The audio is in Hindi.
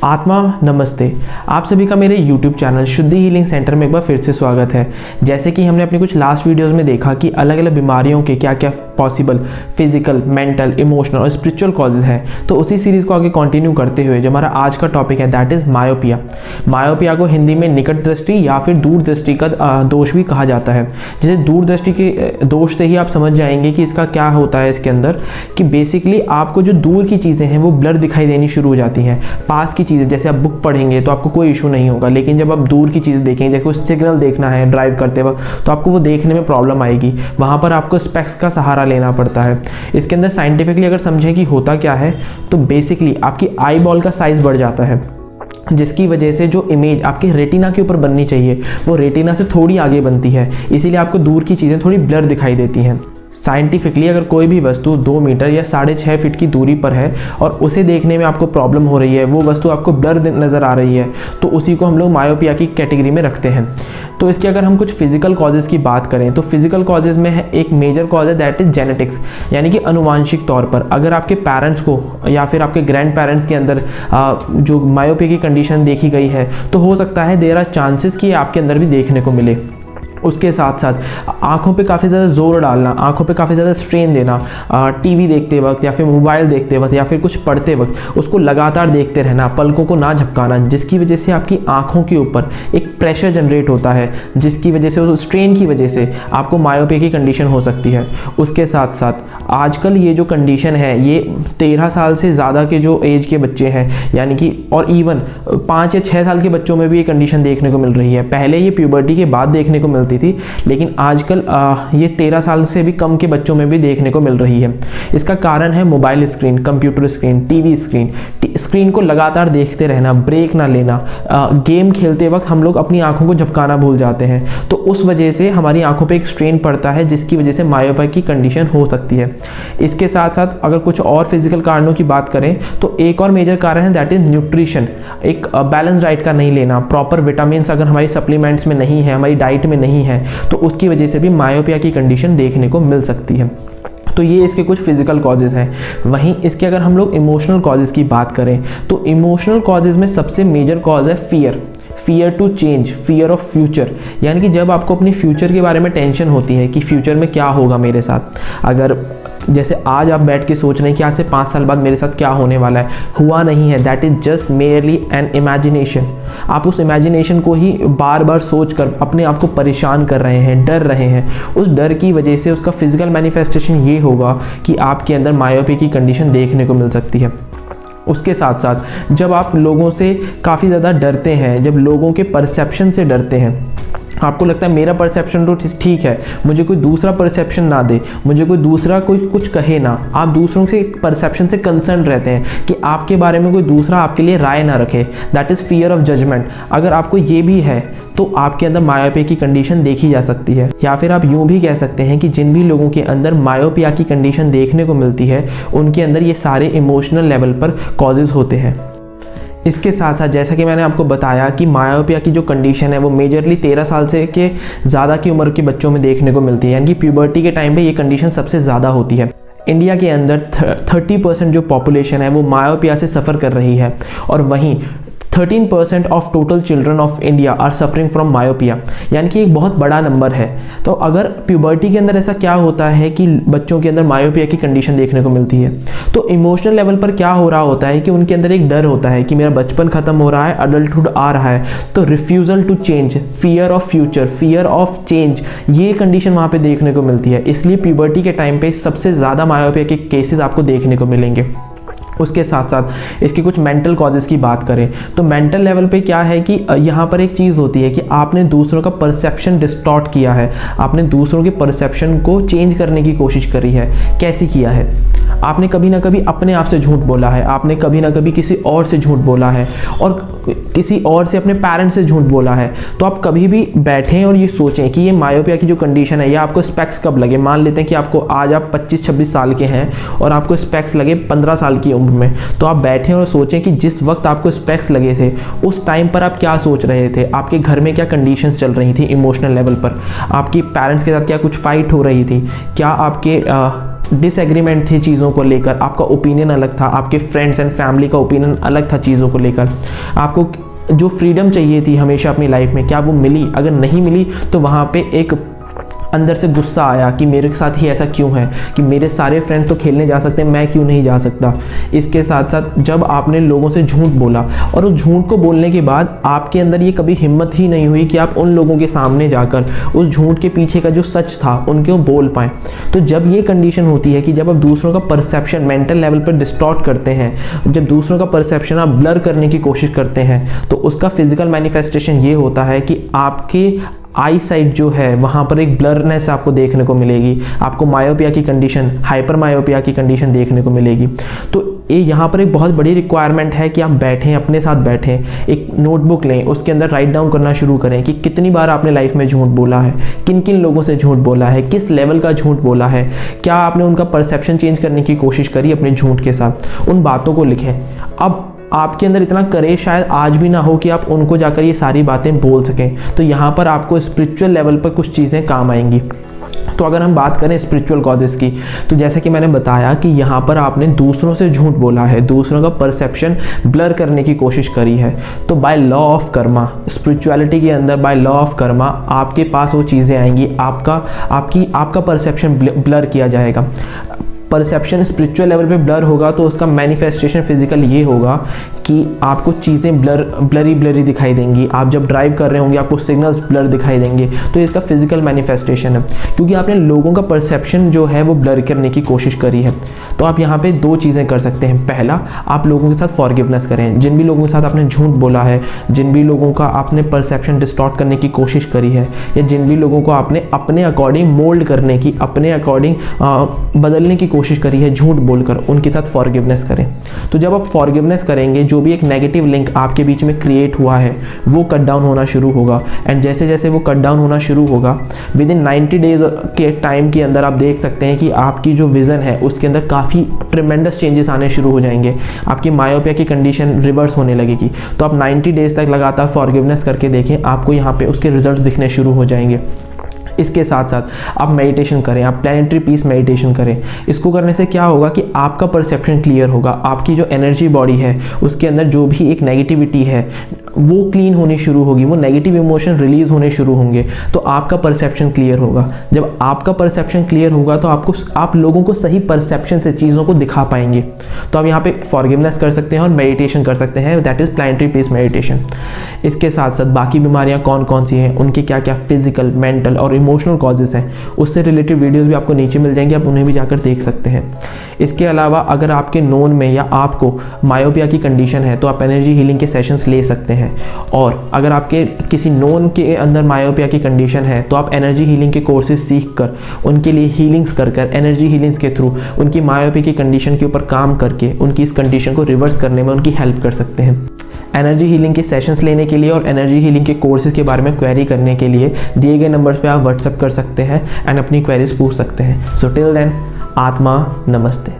आत्मा नमस्ते। आप सभी का मेरे YouTube चैनल शुद्धि हीलिंग सेंटर में एक बार फिर से स्वागत है। जैसे कि हमने अपनी कुछ लास्ट वीडियोस में देखा कि अलग अलग बीमारियों के क्या क्या पॉसिबल फिजिकल, मेंटल, इमोशनल और स्पिरिचुअल कॉजेज हैं, तो उसी सीरीज़ को आगे कंटिन्यू करते हुए जो हमारा आज का टॉपिक है दैट इज़ मायोपिया। मायोपिया को हिंदी में निकट दृष्टि या फिर दूर दृष्टि का दोष भी कहा जाता है। जैसे दूर दृष्टि के दोष से ही आप समझ जाएंगे कि इसका क्या होता है इसके अंदर, कि बेसिकली आपको जो दूर की चीज़ें हैं वो ब्लर दिखाई देनी शुरू हो जाती हैं। पास की चीज़ें जैसे आप बुक पढ़ेंगे तो आपको कोई इशू नहीं होगा, लेकिन जब आप दूर की चीज़ देखेंगे, जैसे कोई सिग्नल देखना है ड्राइव करते वक्त, तो आपको वो देखने में प्रॉब्लम आएगी। वहाँ पर आपको स्पेक्स का सहारा लेना पड़ता है। इसके अंदर साइंटिफिकली अगर समझें कि होता क्या है, तो बेसिकली आपकी आई बॉल का साइज़ बढ़ जाता है, जिसकी वजह से जो इमेज आपके रेटिना के ऊपर बननी चाहिए वो रेटिना से थोड़ी आगे बनती है, इसीलिए आपको दूर की चीज़ें थोड़ी ब्लर दिखाई देती हैं। साइंटिफिकली अगर कोई भी वस्तु 2 मीटर या 6.5 फीट की दूरी पर है और उसे देखने में आपको प्रॉब्लम हो रही है, वो वस्तु आपको ब्लर नज़र आ रही है, तो उसी को हम लोग मायोपिया की कैटेगरी में रखते हैं। तो इसके अगर हम कुछ फिजिकल कॉजेज़ की बात करें तो फिजिकल कॉजेज़ में है एक मेजर कॉज है दैट इज़ जेनेटिक्स, यानी कि अनुवांशिक तौर पर अगर आपके पेरेंट्स को या फिर आपके ग्रैंड पेरेंट्स के अंदर जो मायोपिया की कंडीशन देखी गई है, तो हो सकता है देयर आर चांसेस कि आपके अंदर भी देखने को मिले। उसके साथ साथ आँखों पे काफ़ी ज़्यादा जोर डालना, आँखों पे काफ़ी ज़्यादा स्ट्रेन देना, टीवी देखते वक्त या फिर मोबाइल देखते वक्त या फिर कुछ पढ़ते वक्त उसको लगातार देखते रहना, पलकों को ना झपकाना, जिसकी वजह से आपकी आँखों के ऊपर एक प्रेशर जनरेट होता है, जिसकी वजह से उस स्ट्रेन की वजह से आपको मायोपिया की कंडीशन हो सकती है। उसके साथ साथ आजकल ये जो कंडीशन है ये 13 साल से ज़्यादा के जो एज के बच्चे हैं, यानी कि और इवन 5 या 6 साल के बच्चों में भी ये कंडीशन देखने को मिल रही है। पहले ये प्यूबर्टी के बाद देखने को मिलती थी, लेकिन आजकल ये 13 साल से भी कम के बच्चों में भी देखने को मिल रही है। इसका कारण है mobile screen, computer screen, TV screen, screen को लगातार देखते रहना, ब्रेक ना लेना, गेम खेलते वक्त हम लोग अपनी आंखों को झपकाना भूल जाते हैं, तो उस वजह से हमारी आंखों पे एक स्ट्रेन पड़ता है, जिसकी वजह से मायोपिया की कंडीशन हो सकती है। इसके साथ साथ अगर कुछ और फिजिकल कारणों की बात करें तो एक और मेजर कारण है दैट इज न्यूट्रिशन, एक बैलेंस डाइट का नहीं लेना, प्रॉपर विटामिन्स अगर हमारी सप्लीमेंट्स में नहीं है, हमारी डाइट में नहीं है, तो उसकी वजह से भी मायोपिया की कंडीशन देखने को मिल सकती है। तो ये इसके कुछ फिजिकल कॉजेज़ हैं। वहीं इसके अगर हम लोग इमोशनल कॉजेज़ की बात करें तो इमोशनल कॉजेज़ में सबसे मेजर कॉज है fear to change, fear of future, यानी कि जब आपको अपनी फ्यूचर के बारे में टेंशन होती है कि फ्यूचर में क्या होगा मेरे साथ। अगर जैसे आज आप बैठ के सोच रहे हैं कि आज से 5 साल बाद मेरे साथ क्या होने वाला है, हुआ नहीं है, that is just merely N imagination. आप उस इमेजिनेशन को ही बार बार सोच कर अपने आप को परेशान कर रहे हैं, डर रहे हैं। उस डर की वजह से उसका फिजिकल मैनिफेस्टेशन ये होगा कि आपके अंदर मायोपिया की कंडीशन देखने को मिल सकती है। उसके साथ साथ जब आप लोगों से काफ़ी ज़्यादा डरते हैं, जब लोगों के परसेप्शन से डरते हैं, आपको लगता है मेरा परसेप्शन तो ठीक है, मुझे कोई दूसरा परसेप्शन ना दे, मुझे कोई दूसरा कोई कुछ कहे ना, आप दूसरों से परसेप्शन से कंसर्न रहते हैं कि आपके बारे में कोई दूसरा आपके लिए राय ना रखे, that is fear of judgement. अगर आपको ये भी है तो आपके अंदर मायोपिया की कंडीशन देखी जा सकती है। या फिर आप यूँ भी कह सकते हैं कि जिन भी लोगों के अंदर मायोपिया की कंडीशन देखने को मिलती है उनके अंदर ये सारे इमोशनल लेवल पर कॉजेज़ होते हैं। इसके साथ साथ जैसा कि मैंने आपको बताया कि मायोपिया की जो कंडीशन है वो मेजरली 13 साल से के ज़्यादा की उम्र के बच्चों में देखने को मिलती है, यानी कि प्यूबर्टी के टाइम पे ये कंडीशन सबसे ज़्यादा होती है। इंडिया के अंदर 30% जो पॉपुलेशन है वो मायोपिया से सफ़र कर रही है, और वहीं 13% of total children of India are suffering from myopia, यानी कि एक बहुत बड़ा नंबर है। तो अगर प्यूबर्टी के अंदर ऐसा क्या होता है कि बच्चों के अंदर मायोपिया की कंडीशन देखने को मिलती है, तो इमोशनल लेवल पर क्या हो रहा होता है कि उनके अंदर एक डर होता है कि मेरा बचपन खत्म हो रहा है, अडल्टहुड आ रहा है, तो refusal to change, fear of future, fear of change, ये कंडीशन वहाँ पे देखने को मिलती है। इसलिए प्यूबर्टी के टाइम पे सबसे ज़्यादा मायोपिया के केसेस आपको देखने को मिलेंगे। उसके साथ साथ इसकी कुछ मेंटल कॉजेज़ की बात करें तो मेंटल लेवल पे क्या है कि यहाँ पर एक चीज़ होती है कि आपने दूसरों का परसेप्शन डिस्टॉर्ट किया है, आपने दूसरों के परसेप्शन को चेंज करने की कोशिश करी है। कैसी किया है? आपने कभी ना कभी अपने आप से झूठ बोला है, आपने कभी ना कभी किसी और से झूठ बोला है, और किसी और से अपने पेरेंट्स से झूठ बोला है। तो आप कभी भी बैठें और ये सोचें कि ये मायोपिया की जो कंडीशन है, ये आपको स्पेक्स कब लगे। मान लेते हैं कि आपको आज आप 25-26 साल के हैं और आपको स्पेक्स लगे 15 साल की उम्र में, तो आप बैठें और सोचें कि जिस वक्त आपको स्पेक्स लगे थे उस टाइम पर आप क्या सोच रहे थे, आपके घर में क्या कंडीशंस चल रही थी इमोशनल लेवल पर, आपके पेरेंट्स के साथ क्या कुछ फाइट हो रही थी, क्या आपके डिसएग्रीमेंट थे चीज़ों को लेकर, आपका ओपिनियन अलग था, आपके फ्रेंड्स एंड फैमिली का ओपिनियन अलग था चीज़ों को लेकर, आपको जो फ्रीडम चाहिए थी हमेशा अपनी लाइफ में, क्या वो मिली? अगर नहीं मिली तो वहाँ पे एक अंदर से गुस्सा आया कि मेरे साथ ही ऐसा क्यों है, कि मेरे सारे फ्रेंड तो खेलने जा सकते हैं, मैं क्यों नहीं जा सकता। इसके साथ साथ जब आपने लोगों से झूठ बोला और उस झूठ को बोलने के बाद आपके अंदर ये कभी हिम्मत ही नहीं हुई कि आप उन लोगों के सामने जाकर उस झूठ के पीछे का जो सच था उनको बोल पाएँ। तो जब ये कंडीशन होती है कि जब आप दूसरों का परसेप्शन मेंटल लेवल पर डिस्टॉर्ट करते हैं, जब दूसरों का परसेप्शन आप ब्लर करने की कोशिश करते हैं, तो उसका फिजिकल मैनिफेस्टेशन ये होता है कि आपके आई साइट जो है वहाँ पर एक ब्लरनेस आपको देखने को मिलेगी, आपको मायोपिया की कंडीशन, हाइपर मायोपिया की कंडीशन देखने को मिलेगी। तो ये यहाँ पर एक बहुत बड़ी रिक्वायरमेंट है कि आप बैठें, अपने साथ बैठें, एक नोटबुक लें, उसके अंदर राइट डाउन करना शुरू करें कि कितनी बार आपने लाइफ में झूठ बोला है, किन किन लोगों से झूठ बोला है, किस लेवल का झूठ बोला है, क्या आपने उनका परसेप्शन चेंज करने की कोशिश करी अपने झूठ के साथ। उन बातों को लिखें। अब आपके अंदर इतना करेज शायद आज भी ना हो कि आप उनको जाकर ये सारी बातें बोल सकें, तो यहाँ पर आपको स्पिरिचुअल लेवल पर कुछ चीज़ें काम आएंगी। तो अगर हम बात करें स्पिरिचुअल कॉजेज़ की, तो जैसे कि मैंने बताया कि यहाँ पर आपने दूसरों से झूठ बोला है, दूसरों का परसेप्शन ब्लर करने की कोशिश करी है, तो by law of Karma, spirituality के अंदर बाय लॉ ऑफ कर्मा आपके पास वो चीज़ें आएंगी, आपका परसेप्शन ब्लर किया जाएगा। परसेप्शन स्पिरिचुअल लेवल पे ब्लर होगा तो उसका मैनिफेस्टेशन फिजिकल ये होगा कि आपको चीज़ें ब्लरी दिखाई देंगी। आप जब ड्राइव कर रहे होंगे आपको सिग्नल्स ब्लर दिखाई देंगे, तो इसका फिजिकल मैनिफेस्टेशन है, क्योंकि आपने लोगों का परसेप्शन जो है वो ब्लर करने की कोशिश करी है। तो आप यहाँ पे दो चीज़ें कर सकते हैं। पहला, आप लोगों के साथ फॉरगिवनेस करें। जिन भी लोगों के साथ आपने झूठ बोला है, जिन भी लोगों का आपने परसेप्शन डिस्टॉर्ट करने की कोशिश करी है, या जिन भी लोगों को आपने अपने अकॉर्डिंग मोल्ड करने की, अपने अकॉर्डिंग बदलने की कोशिश करी है झूठ बोलकर, उनके साथ फॉरगिवनेस करें। तो जब आप फॉरगिवनेस करेंगे, जो भी एक नेगेटिव लिंक आपके बीच में क्रिएट हुआ है वो कट डाउन होना शुरू होगा। एंड जैसे जैसे वो कट डाउन होना शुरू होगा, विद इन 90 डेज के टाइम के अंदर आप देख सकते हैं कि आपकी जो विज़न है उसके अंदर काफ़ी ट्रिमेंडस चेंजेस आने शुरू हो जाएंगे। आपकी मायोपिया की कंडीशन रिवर्स होने लगेगी। तो आप 90 डेज तक लगातार फॉरगिवनेस करके देखें, आपको यहाँ पे उसके रिजल्ट दिखने शुरू हो जाएंगे। इसके साथ साथ आप मेडिटेशन करें, आप प्लैनेटरी पीस मेडिटेशन करें। इसको करने से क्या होगा कि आपका परसेप्शन क्लियर होगा, आपकी जो एनर्जी बॉडी है उसके अंदर जो भी एक नेगेटिविटी है वो क्लीन होनी शुरू होगी, वो नेगेटिव इमोशन रिलीज होने शुरू होंगे, तो आपका परसेप्शन क्लियर होगा। जब आपका परसेप्शन क्लियर होगा तो आप लोगों को सही परसेप्शन से चीज़ों को दिखा पाएंगे। तो आप यहाँ पे फॉरगिवनेस कर सकते हैं और मेडिटेशन कर सकते हैं, that is planetary peace meditation. इसके साथ साथ बाकी बीमारियाँ कौन कौन सी हैं, उनके क्या क्या फिजिकल, मेंटल और इमोशनल कॉजेज़ हैं, उससे रिलेटेड वीडियोज़ भी आपको नीचे मिल जाएंगे, आप उन्हें भी जाकर देख सकते हैं। इसके अलावा अगर आपके नोन में या आपको मायोपिया की कंडीशन है तो आप एनर्जी हीलिंग के सेशंस ले सकते हैं। और अगर आपके किसी नोन के अंदर मायोपिया की कंडीशन है तो आप एनर्जी हीलिंग के कोर्सेज सीख कर, उनके लिए हीलिंग्स कर एनर्जी हीलिंग्स के थ्रू उनकी मायोपिया की कंडीशन के ऊपर काम करके उनकी इस कंडीशन को रिवर्स करने में उनकी हेल्प कर सकते हैं। एनर्जी हीलिंग के सेशंस लेने के लिए और एनर्जी हीलिंग के कोर्सेज के बारे में क्वेरी करने के लिए दिए गए नंबर्स पे आप व्हाट्सएप कर सकते हैं एंड अपनी क्वेरीज पूछ सकते हैं। सो टिल देन, आत्मा नमस्ते।